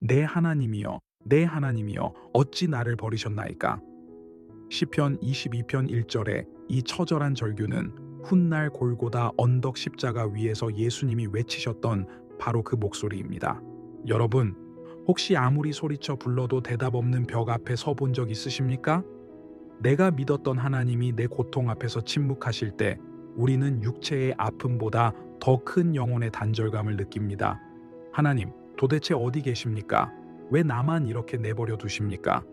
내 하나님이여, 내 하나님이여, 어찌 나를 버리셨나이까? 시편 22편 1절의 이 처절한 절규는 훗날 골고다 언덕 십자가 위에서 예수님이 외치셨던 바로 그 목소리입니다. 여러분, 혹시 아무리 소리쳐 불러도 대답 없는 벽 앞에 서본 적 있으십니까? 내가 믿었던 하나님이 내 고통 앞에서 침묵하실 때 우리는 육체의 아픔보다 더 큰 영혼의 단절감을 느낍니다. 하나님, 도대체 어디 계십니까? 왜 나만 이렇게 내버려 두십니까?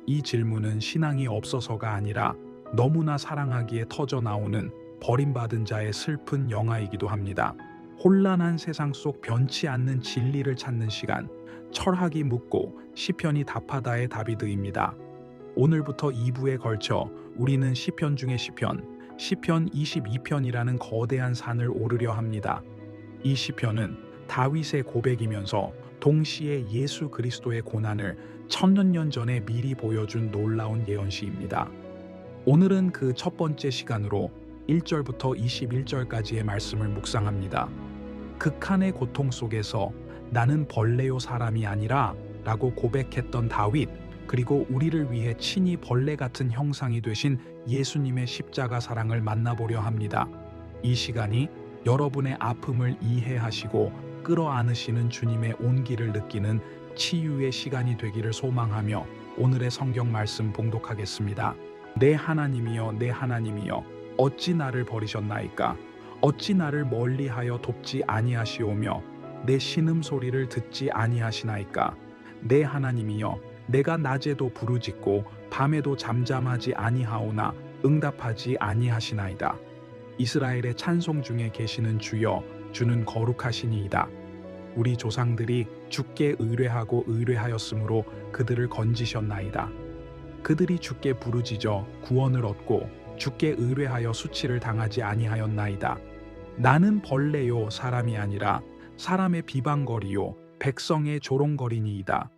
이 질문은 신앙이 없어서가 아니라 너무나 사랑하기에 터져 나오는 버림받은 자의 슬픈 영화이기도 합니다. 혼란한 세상 속 변치 않는 진리를 찾는 시간, 철학이 묻고 시편이 답하다의 다비드입니다. 오늘부터 2부에 걸쳐 우리는 시편 중의 시편 22편이라는 거대한 산을 오르려 합니다. 이 시편은 다윗의 고백이면서 동시에 예수 그리스도의 고난을 천년 전에 미리 보여준 놀라운 예언시입니다. 오늘은 그 첫 번째 시간으로 1절부터 21절까지의 말씀을 묵상합니다. 극한의 고통 속에서 나는 벌레요 사람이 아니라 라고 고백했던 다윗, 그리고 우리를 위해 친히 벌레 같은 형상이 되신 예수님의 십자가 사랑을 만나보려 합니다. 이 시간이 여러분의 아픔을 이해하시고 끌어안으시는 주님의 온기를 느끼는 치유의 시간이 되기를 소망하며 오늘의 성경 말씀 봉독하겠습니다. 내 하나님이여, 내 하나님이여, 어찌 나를 버리셨나이까? 어찌 나를 멀리하여 돕지 아니하시오며 내 신음소리를 듣지 아니하시나이까? 내 하나님이여, 내가 낮에도 부르짖고 밤에도 잠잠하지 아니하오나 응답하지 아니하시나이다. 이스라엘의 찬송 중에 계시는 주여, 주는 거룩하시니이다. 우리 조상들이 주께 의뢰하고 의뢰하였으므로 그들을 건지셨나이다. 그들이 주께 부르짖어 구원을 얻고 주께 의뢰하여 수치를 당하지 아니하였나이다. 나는 벌레요 사람이 아니라 사람의 비방거리요 백성의 조롱거리니이다.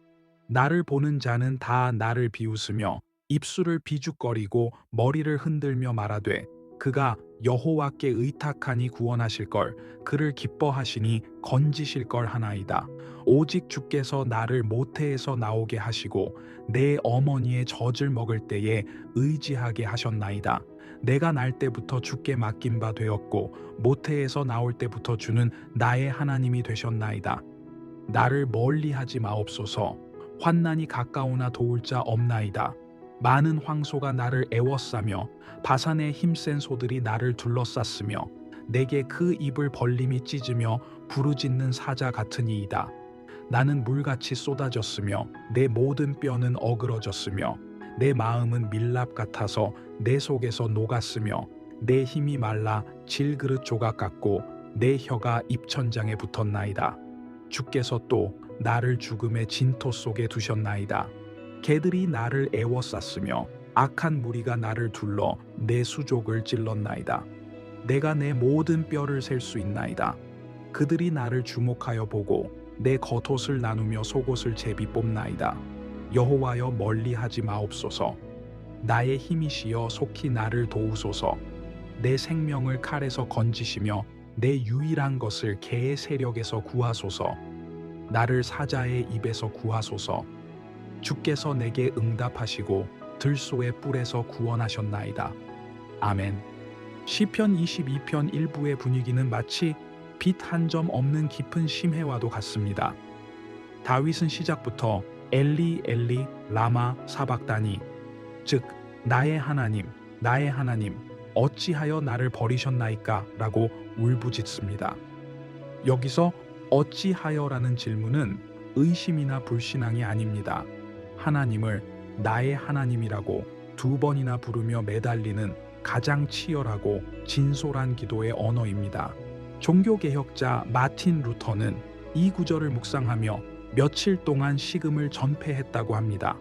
나를 보는 자는 다 나를 비웃으며 입술을 비죽거리고 머리를 흔들며 말하되 그가 여호와께 의탁하니 구원하실 걸, 그를 기뻐하시니 건지실 걸 하나이다. 오직 주께서 나를 모태에서 나오게 하시고 내 어머니의 젖을 먹을 때에 의지하게 하셨나이다. 내가 날 때부터 주께 맡긴 바 되었고 모태에서 나올 때부터 주는 나의 하나님이 되셨나이다. 나를 멀리하지 마옵소서. 환난이 가까우나 도울 자 없나이다. 많은 황소가 나를 애워싸며 바산의 힘센 소들이 나를 둘러쌌으며 내게 그 입을 벌림이 찢으며 부르짖는 사자 같으니이다. 나는 물같이 쏟아졌으며 내 모든 뼈는 어그러졌으며 내 마음은 밀랍 같아서 내 속에서 녹았으며 내 힘이 말라 질그릇 조각 같고 내 혀가 입천장에 붙었나이다. 주께서 또 나를 죽음의 진토 속에 두셨나이다. 개들이 나를 애워쌌으며 악한 무리가 나를 둘러 내 수족을 찔렀나이다. 내가 내 모든 뼈를 셀 수 있나이다. 그들이 나를 주목하여 보고 내 겉옷을 나누며 속옷을 제비 뽑나이다. 여호와여 멀리하지 마옵소서. 나의 힘이시여 속히 나를 도우소서. 내 생명을 칼에서 건지시며 내 유일한 것을 개의 세력에서 구하소서. 나를 사자의 입에서 구하소서. 주께서 내게 응답하시고 들소의 뿔에서 구원하셨나이다. 아멘. 시편 22편 1부의 분위기는 마치 빛 한 점 없는 깊은 심해와도 같습니다. 다윗은 시작부터 엘리 엘리 라마 사박다니, 즉 나의 하나님 나의 하나님 어찌하여 나를 버리셨나이까 라고 울부짖습니다. 여기서 어찌하여라는 질문은 의심이나 불신앙이 아닙니다. 하나님을 나의 하나님이라고 두 번이나 부르며 매달리는 가장 치열하고 진솔한 기도의 언어입니다. 종교개혁자 마틴 루터는 이 구절을 묵상하며 며칠 동안 식음을 전폐했다고 합니다.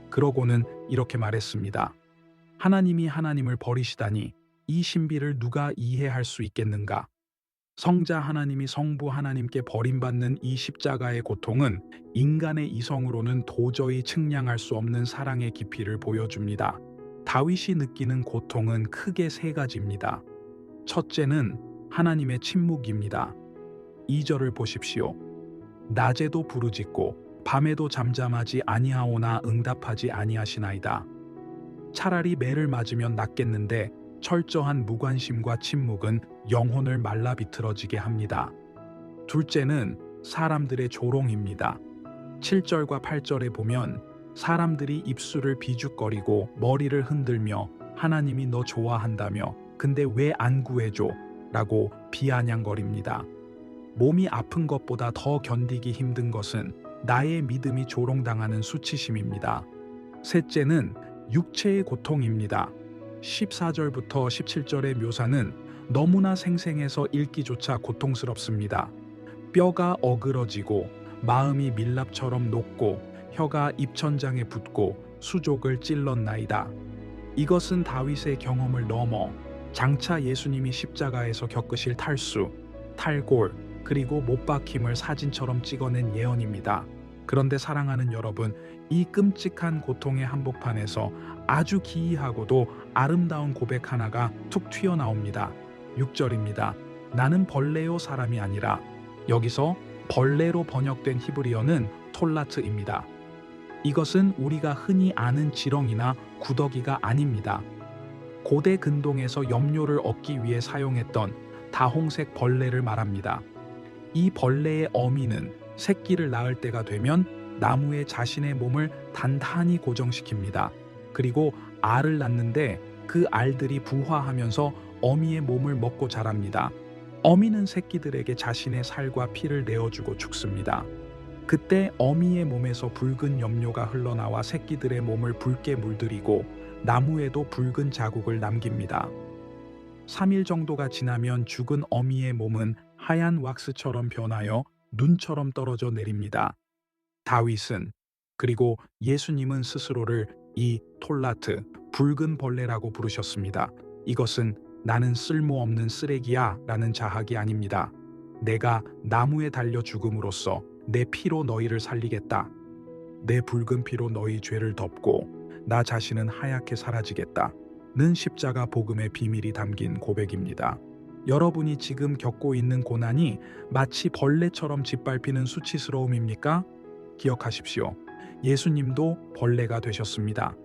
그러고는 이렇게 말했습니다. 하나님이 하나님을 버리시다니 이 신비를 누가 이해할 수 있겠는가? 성자 하나님이 성부 하나님께 버림받는 이 십자가의 고통은 인간의 이성으로는 도저히 측량할 수 없는 사랑의 깊이를 보여줍니다. 다윗이 느끼는 고통은 크게 세 가지입니다. 첫째는 하나님의 침묵입니다. 2절을 보십시오. 낮에도 부르짖고 밤에도 잠잠하지 아니하오나 응답하지 아니하시나이다. 차라리 매를 맞으면 낫겠는데 철저한 무관심과 침묵은 영혼을 말라 비틀어지게 합니다. 둘째는 사람들의 조롱입니다. 7절과 8절에 보면 사람들이 입술을 비죽거리고 머리를 흔들며 하나님이 너 좋아한다며 근데 왜 안 구해줘? 라고 비아냥거립니다. 몸이 아픈 것보다 더 견디기 힘든 것은 나의 믿음이 조롱당하는 수치심입니다. 셋째는 육체의 고통입니다. 14절부터 17절의 묘사는 너무나 생생해서 읽기조차 고통스럽습니다. 뼈가 어그러지고 마음이 밀랍처럼 녹고 혀가 입천장에 붙고 수족을 찔렀나이다. 이것은 다윗의 경험을 넘어 장차 예수님이 십자가에서 겪으실 탈수, 탈골, 그리고 못 박힘을 사진처럼 찍어낸 예언입니다. 그런데 사랑하는 여러분, 이 끔찍한 고통의 한복판에서 아주 기이하고도 아름다운 고백 하나가 툭 튀어나옵니다. 6절입니다. 나는 벌레요 사람이 아니라. 여기서 벌레로 번역된 히브리어는 톨라트입니다. 이것은 우리가 흔히 아는 지렁이나 구더기가 아닙니다. 고대 근동에서 염료를 얻기 위해 사용했던 다홍색 벌레를 말합니다. 이 벌레의 어미는 새끼를 낳을 때가 되면 나무에 자신의 몸을 단단히 고정시킵니다. 그리고 알을 낳는데 그 알들이 부화하면서 어미의 몸을 먹고 자랍니다. 어미는 새끼들에게 자신의 살과 피를 내어주고 죽습니다. 그때 어미의 몸에서 붉은 염료가 흘러나와 새끼들의 몸을 붉게 물들이고 나무에도 붉은 자국을 남깁니다. 3일 정도가 지나면 죽은 어미의 몸은 하얀 왁스처럼 변하여 눈처럼 떨어져 내립니다. 다윗은 그리고 예수님은 스스로를 이 톨라트, 붉은 벌레라고 부르셨습니다. 이것은 나는 쓸모없는 쓰레기야 라는 자학이 아닙니다. 내가 나무에 달려 죽음으로써 내 피로 너희를 살리겠다. 내 붉은 피로 너희 죄를 덮고 나 자신은 하얗게 사라지겠다. 는 십자가 복음의 비밀이 담긴 고백입니다. 여러분이 지금 겪고 있는 고난이 마치 벌레처럼 짓밟히는 수치스러움입니까? 기억하십시오. 예수님도 벌레가 되셨습니다.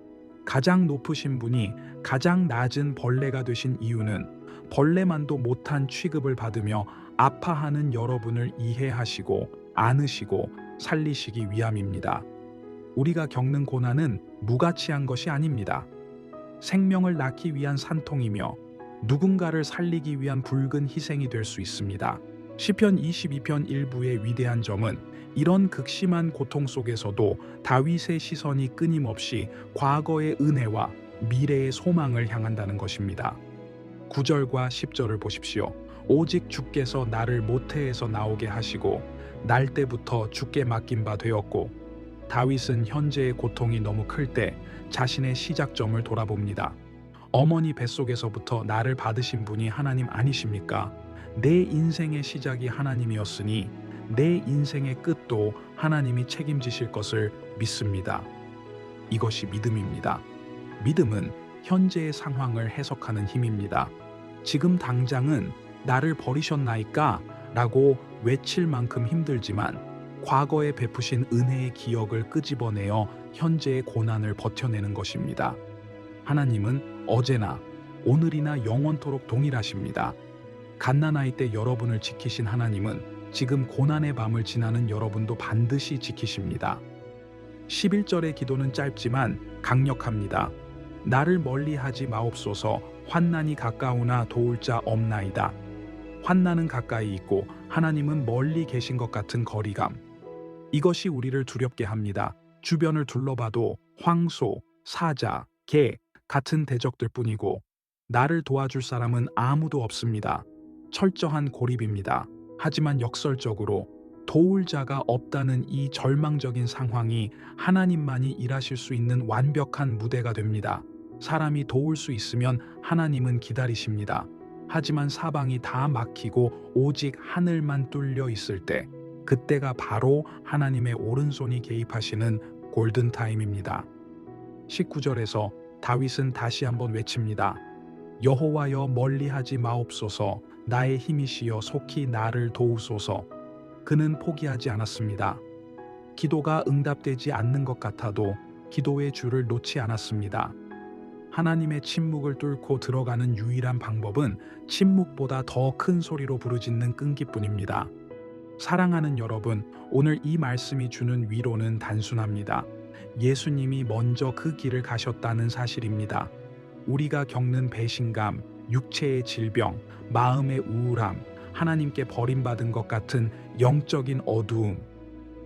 가장 높으신 분이 가장 낮은 벌레가 되신 이유는 벌레만도 못한 취급을 받으며 아파하는 여러분을 이해하시고 안으시고 살리시기 위함입니다. 우리가 겪는 고난은 무가치한 것이 아닙니다. 생명을 낳기 위한 산통이며 누군가를 살리기 위한 붉은 희생이 될 수 있습니다. 시편 22편 1부의 위대한 점은 이런 극심한 고통 속에서도 다윗의 시선이 끊임없이 과거의 은혜와 미래의 소망을 향한다는 것입니다. 9절과 10절을 보십시오. 오직 주께서 나를 모태에서 나오게 하시고 날 때부터 주께 맡긴 바 되었고. 다윗은 현재의 고통이 너무 클 때 자신의 시작점을 돌아봅니다. 어머니 뱃속에서부터 나를 받으신 분이 하나님 아니십니까? 내 인생의 시작이 하나님이었으니 내 인생의 끝도 하나님이 책임지실 것을 믿습니다. 이것이 믿음입니다. 믿음은 현재의 상황을 해석하는 힘입니다. 지금 당장은 나를 버리셨나이까? 라고 외칠 만큼 힘들지만 과거에 베푸신 은혜의 기억을 끄집어내어 현재의 고난을 버텨내는 것입니다. 하나님은 어제나 오늘이나 영원토록 동일하십니다. 갓난아이 때 여러분을 지키신 하나님은 지금 고난의 밤을 지나는 여러분도 반드시 지키십니다. 11절의 기도는 짧지만 강력합니다. 나를 멀리하지 마옵소서. 환난이 가까우나 도울 자 없나이다. 환난은 가까이 있고 하나님은 멀리 계신 것 같은 거리감. 이것이 우리를 두렵게 합니다. 주변을 둘러봐도 황소, 사자, 개 같은 대적들 뿐이고 나를 도와줄 사람은 아무도 없습니다. 철저한 고립입니다. 하지만 역설적으로 도울 자가 없다는 이 절망적인 상황이 하나님만이 일하실 수 있는 완벽한 무대가 됩니다. 사람이 도울 수 있으면 하나님은 기다리십니다. 하지만 사방이 다 막히고 오직 하늘만 뚫려 있을 때 그때가 바로 하나님의 오른손이 개입하시는 골든타임입니다. 19절에서 다윗은 다시 한번 외칩니다. 여호와여 멀리하지 마옵소서. 나의 힘이시여 속히 나를 도우소서. 그는 포기하지 않았습니다. 기도가 응답되지 않는 것 같아도 기도의 줄을 놓지 않았습니다. 하나님의 침묵을 뚫고 들어가는 유일한 방법은 침묵보다 더 큰 소리로 부르짖는 끈기뿐입니다. 사랑하는 여러분, 오늘 이 말씀이 주는 위로는 단순합니다. 예수님이 먼저 그 길을 가셨다는 사실입니다. 우리가 겪는 배신감, 육체의 질병, 마음의 우울함, 하나님께 버림받은 것 같은 영적인 어두움,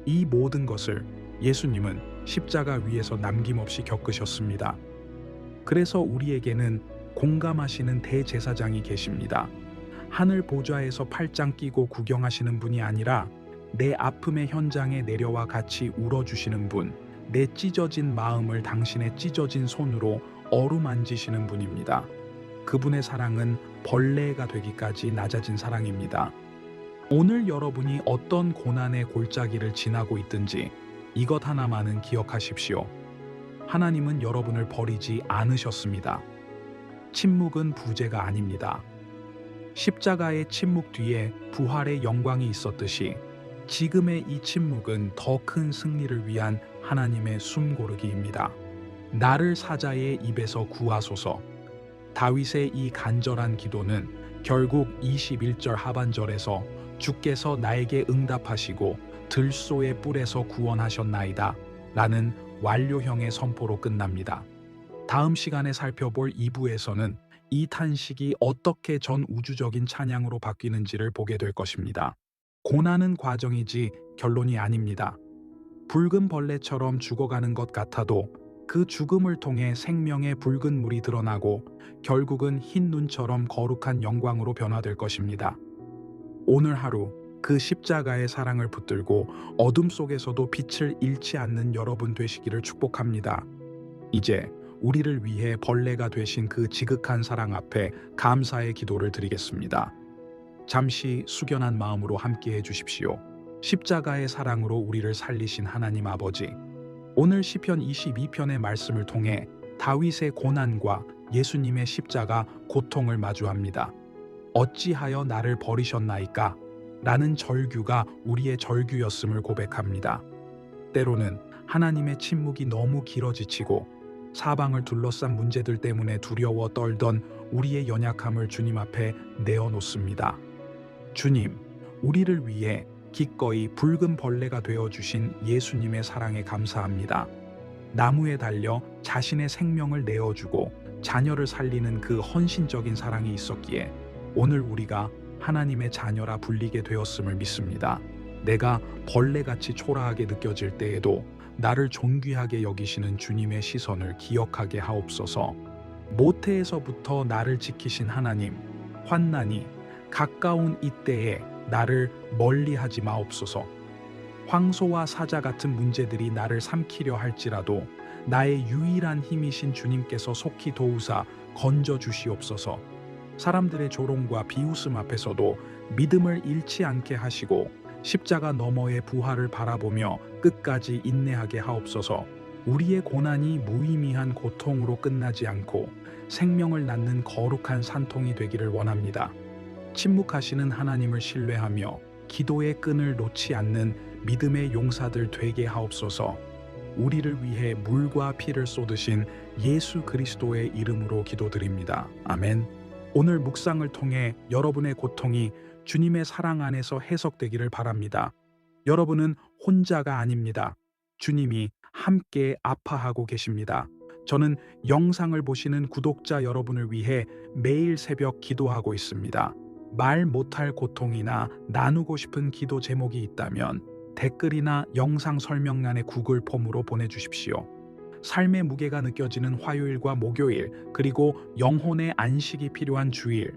이 모든 것을 예수님은 십자가 위에서 남김없이 겪으셨습니다. 그래서 우리에게는 공감하시는 대제사장이 계십니다. 하늘 보좌에서 팔짱 끼고 구경하시는 분이 아니라 내 아픔의 현장에 내려와 같이 울어주시는 분, 내 찢어진 마음을 당신의 찢어진 손으로 어루만지시는 분입니다. 그분의 사랑은 벌레가 되기까지 낮아진 사랑입니다. 오늘 여러분이 어떤 고난의 골짜기를 지나고 있든지 이것 하나만은 기억하십시오. 하나님은 여러분을 버리지 않으셨습니다. 침묵은 부재가 아닙니다. 십자가의 침묵 뒤에 부활의 영광이 있었듯이 지금의 이 침묵은 더 큰 승리를 위한 하나님의 숨고르기입니다. 나를 사자의 입에서 구하소서. 다윗의 이 간절한 기도는 결국 21절 하반절에서 주께서 나에게 응답하시고 들소의 뿔에서 구원하셨나이다 라는 완료형의 선포로 끝납니다. 다음 시간에 살펴볼 2부에서는 이 탄식이 어떻게 전 우주적인 찬양으로 바뀌는지를 보게 될 것입니다. 고난은 과정이지 결론이 아닙니다. 붉은 벌레처럼 죽어가는 것 같아도 그 죽음을 통해 생명의 붉은 물이 드러나고 결국은 흰 눈처럼 거룩한 영광으로 변화될 것입니다. 오늘 하루 그 십자가의 사랑을 붙들고 어둠 속에서도 빛을 잃지 않는 여러분 되시기를 축복합니다. 이제 우리를 위해 벌레가 되신 그 지극한 사랑 앞에 감사의 기도를 드리겠습니다. 잠시 숙연한 마음으로 함께해 주십시오. 십자가의 사랑으로 우리를 살리신 하나님 아버지, 오늘 시편 22편의 말씀을 통해 다윗의 고난과 예수님의 십자가 고통을 마주합니다. 어찌하여 나를 버리셨나이까? 라는 절규가 우리의 절규였음을 고백합니다. 때로는 하나님의 침묵이 너무 길어 지치고 사방을 둘러싼 문제들 때문에 두려워 떨던 우리의 연약함을 주님 앞에 내어놓습니다. 주님, 우리를 위해 기꺼이 붉은 벌레가 되어주신 예수님의 사랑에 감사합니다. 나무에 달려 자신의 생명을 내어주고 자녀를 살리는 그 헌신적인 사랑이 있었기에 오늘 우리가 하나님의 자녀라 불리게 되었음을 믿습니다. 내가 벌레같이 초라하게 느껴질 때에도 나를 존귀하게 여기시는 주님의 시선을 기억하게 하옵소서. 모태에서부터 나를 지키신 하나님, 환난이 가까운 이때에 나를 멀리하지 마옵소서. 황소와 사자 같은 문제들이 나를 삼키려 할지라도 나의 유일한 힘이신 주님께서 속히 도우사 건져 주시옵소서. 사람들의 조롱과 비웃음 앞에서도 믿음을 잃지 않게 하시고 십자가 너머의 부활을 바라보며 끝까지 인내하게 하옵소서. 우리의 고난이 무의미한 고통으로 끝나지 않고 생명을 낳는 거룩한 산통이 되기를 원합니다. 침묵하시는 하나님을 신뢰하며 기도의 끈을 놓지 않는 믿음의 용사들 되게 하옵소서. 우리를 위해 물과 피를 쏟으신 예수 그리스도의 이름으로 기도드립니다. 아멘. 오늘 묵상을 통해 여러분의 고통이 주님의 사랑 안에서 해석되기를 바랍니다. 여러분은 혼자가 아닙니다. 주님이 함께 아파하고 계십니다. 저는 영상을 보시는 구독자 여러분을 위해 매일 새벽 기도하고 있습니다. 말 못할 고통이나 나누고 싶은 기도 제목이 있다면 댓글이나 영상 설명란의 구글 폼으로 보내주십시오. 삶의 무게가 느껴지는 화요일과 목요일, 그리고 영혼의 안식이 필요한 주일.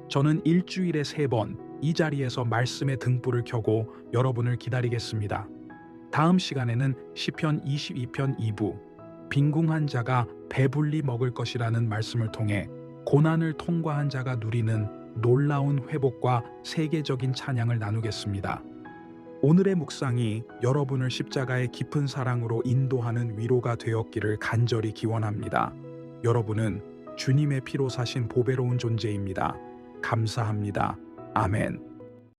저는 일주일에 3번 이 자리에서 말씀의 등불을 켜고 여러분을 기다리겠습니다. 다음 시간에는 시편 22편 2부, 빈궁한 자가 배불리 먹을 것이라는 말씀을 통해 고난을 통과한 자가 누리는 놀라운 회복과 세계적인 찬양을 나누겠습니다. 오늘의 묵상이 여러분을 십자가의 깊은 사랑으로 인도하는 위로가 되었기를 간절히 기원합니다. 여러분은 주님의 피로 사신 보배로운 존재입니다. 감사합니다. 아멘.